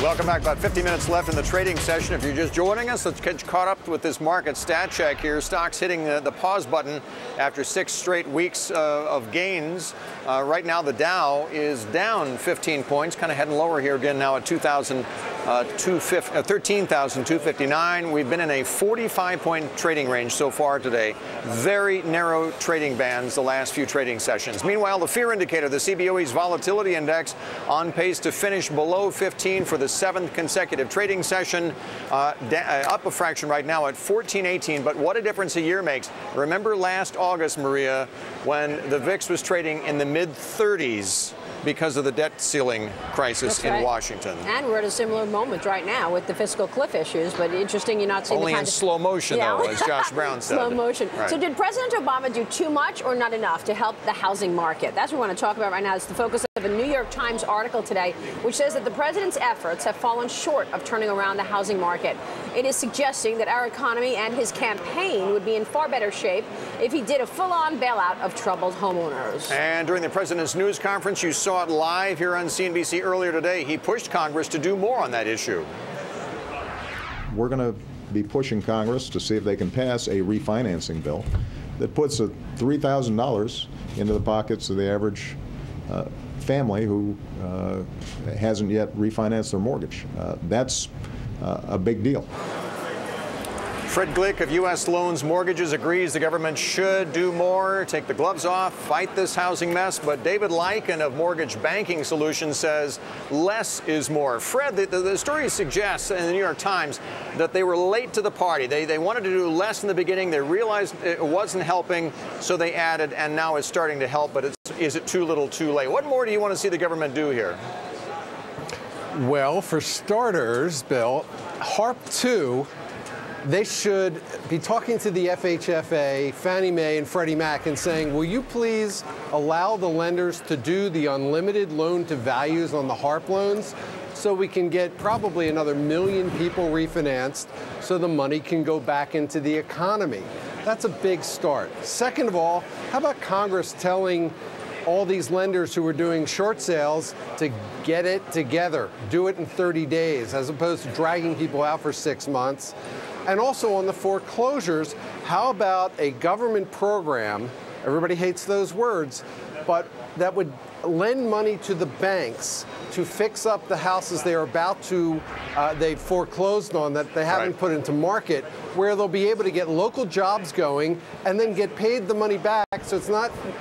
Welcome back. About 50 minutes left in the trading session. If you're just joining us, let's get caught up with this market stat check here. Stocks hitting the pause button after 6 straight weeks of gains. Right now, the Dow is down 15 points, kind of heading lower here again now at 13,259. We've been in a 45-point trading range so far today. Very narrow trading bands the last few trading sessions. Meanwhile, the fear indicator, the CBOE's volatility index, on pace to finish below 15 for the 7th consecutive trading session, up a fraction right now at 1418. But what a difference a year makes. Remember last August, Maria, when the VIX was trading in the mid-30s because of the debt ceiling crisis in Washington. And we're at a similar moment right now with the fiscal cliff issues, but interesting you're not seeing only the kind in slow motion, though, as Josh Brown said. Slow motion. Right. So did President Obama do too much or not enough to help the housing market? That's what we want to talk about right now. It's the focus of a New York Times article today, which says that the president's efforts have fallen short of turning around the housing market. It is suggesting that our economy and his campaign would be in far better shape if he did a full-on bailout of troubled homeowners. And during the president's news conference, you saw it live here on CNBC earlier today. He pushed Congress to do more on that issue. We're going to be pushing Congress to see if they can pass a refinancing bill that puts $3,000 into the pockets of the average family who hasn't yet refinanced their mortgage. That's a big deal. Fred Glick of U.S. Loans Mortgages agrees the government should do more, take the gloves off, fight this housing mess. But David Lycan of Mortgage Banking Solutions says less is more. Fred, the story suggests in the New York Times that they were late to the party. They wanted to do less in the beginning. They realized it wasn't helping, so they added, and now it's starting to help. But is it too little, too late? What more do you want to see the government do here? Well, for starters, Bill, HARP 2, they should be talking to the FHFA, Fannie Mae, and Freddie Mac and saying, will you please allow the lenders to do the unlimited loan to values on the HARP loans so we can get probably another 1 million people refinanced so the money can go back into the economy. That's a big start. Second of all, how about Congress telling all these lenders who are doing short sales to get it together, do it in 30 days, as opposed to dragging people out for 6 months. And also on the foreclosures, how about a government program, everybody hates those words, but that would lend money to the banks to fix up the houses they are about to, they foreclosed on that they haven't put into market, where they'll be able to get local jobs going and then get paid the money back. So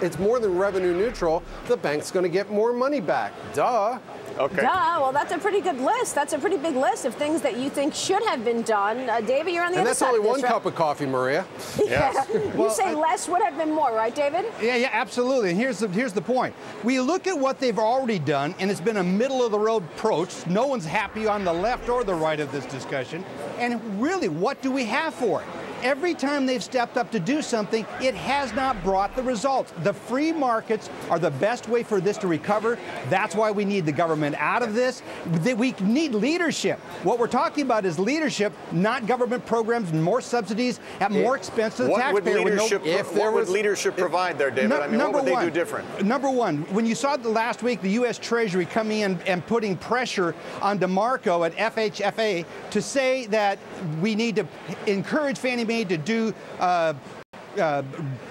it's more than revenue neutral. The bank's going to get more money back. Duh. Okay. Duh. Well, that's a pretty good list. That's a pretty big list of things that you think should have been done. David, you're on the other side of this. And that's only one cup of coffee, Maria. Yeah. You say less would have been more, right, David? Yeah, absolutely. And here's the point. We look at what they've already done, and it's been a middle-of-the-road approach. No one's happy on the left or the right of this discussion. And really, what do we have for it? Every time they've stepped up to do something, it has not brought the results. The free markets are the best way for this to recover. That's why we need the government out of this. We need leadership. What we're talking about is leadership, not government programs and more subsidies at more expense to the taxpayer. What would leadership provide there, David? I mean, what would they do different? Number one, when you saw last week the U.S. Treasury coming in and putting pressure on DeMarco at FHFA to say that we need to encourage Fannie Mae to do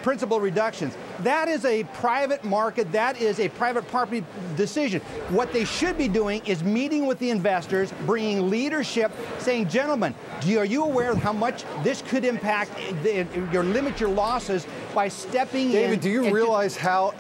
principal reductions. That is a private market. That is a private property decision. What they should be doing is meeting with the investors, bringing leadership, saying, gentlemen, are you aware of how much this could impact, limit your losses by stepping in? David, do you realize how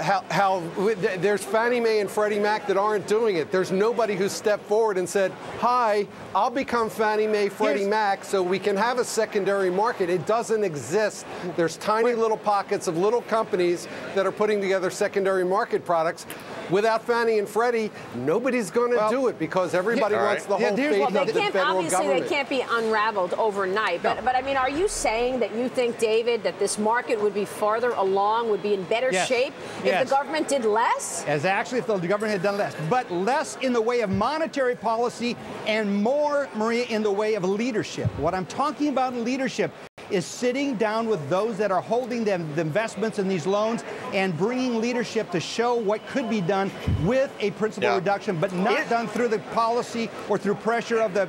there's Fannie Mae and Freddie Mac that aren't doing it? There's nobody who stepped forward and said, hi, I'll become Fannie Mae, Freddie Mac so we can have a secondary market. It doesn't exist. There's tiny little pockets of little companies that are putting together secondary market products. Without Fannie and Freddie, nobody's going to do it because everybody wants the whole faith of the federal government. Obviously, they can't be unraveled overnight. But I mean, are you saying that you think, David, that this market would be farther along, would be in better shape if the government did less? As actually, if the government had done less. But less in the way of monetary policy and more, Maria, in the way of leadership. What I'm talking about in leadership is sitting down with those that are holding the investments in these loans and bringing leadership to show what could be done with a principal reduction, but not done through the policy or through pressure of the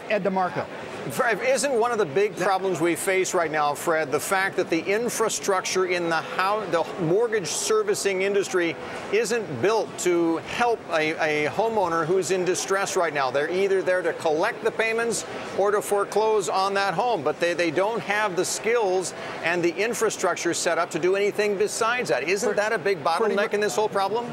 Ed DeMarco. Isn't one of the big problems we face right now, Fred, the fact that the infrastructure in the mortgage servicing industry isn't built to help a homeowner who's in distress right now? They're either there to collect the payments or to foreclose on that home, but they don't have the skills and the infrastructure set up to do anything besides that. Isn't that a big bottleneck in this whole problem?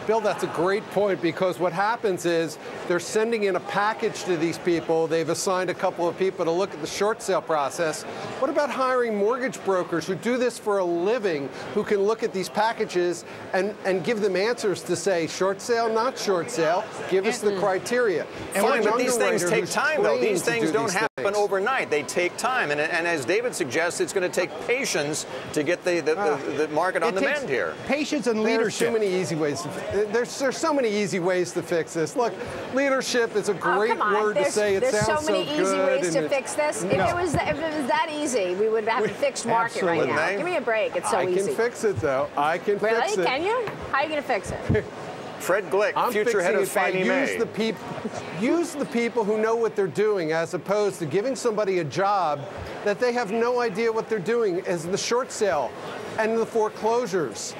Bill, that's a great point, because what happens is they're sending in a package to these people. They've assigned a couple of people to look at the short sale process. What about hiring mortgage brokers who do this for a living, who can look at these packages and give them answers to say short sale, not short sale, give us the criteria. Fine, but these things take time, though. These things don't happen overnight. They take time. And as David suggests, it's going to take patience to get the market on the mend here. Patience and leadership. There's so many easy ways. There's so many easy ways to fix this. Look, leadership is a great word to say. It sounds so good. There's so many easy ways to fix this. If it was that easy, we would have a fixed market right now. Give me a break. It's so easy. I can fix it, though. I can fix it. Really? Can you? How are you going to fix it? Fred Glick, future head of Fannie Mae. Use the people who know what they're doing, as opposed to giving somebody a job that they have no idea what they're doing, as the short sale and the to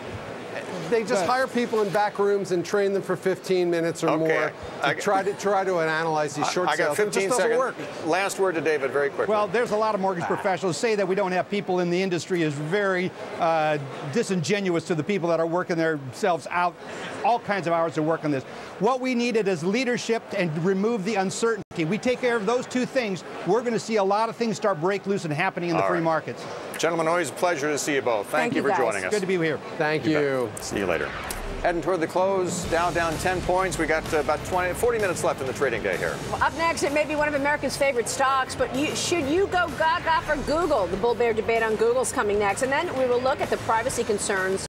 they just hire people in back rooms and train them for 15 minutes or more to try to analyze these short sales. I got 15 seconds. Work. Last word to David, very quickly. Well, there's a lot of mortgage professionals say that we don't have people in the industry is very disingenuous to the people that are working themselves out all kinds of hours to work on this. What we needed is leadership and remove the uncertainty. We take care of those two things, we're going to see a lot of things start break loose and happening in the free markets. Gentlemen, always a pleasure to see you both. Thank you for joining us. Good to be here. Thank you. See you later. Heading toward the close, Dow down 10 points. We got about 40 minutes left in the trading day here. Well, up next, it may be one of America's favorite stocks, but should you go gaga for Google? The bull-bear debate on Google's coming next. And then we will look at the privacy concerns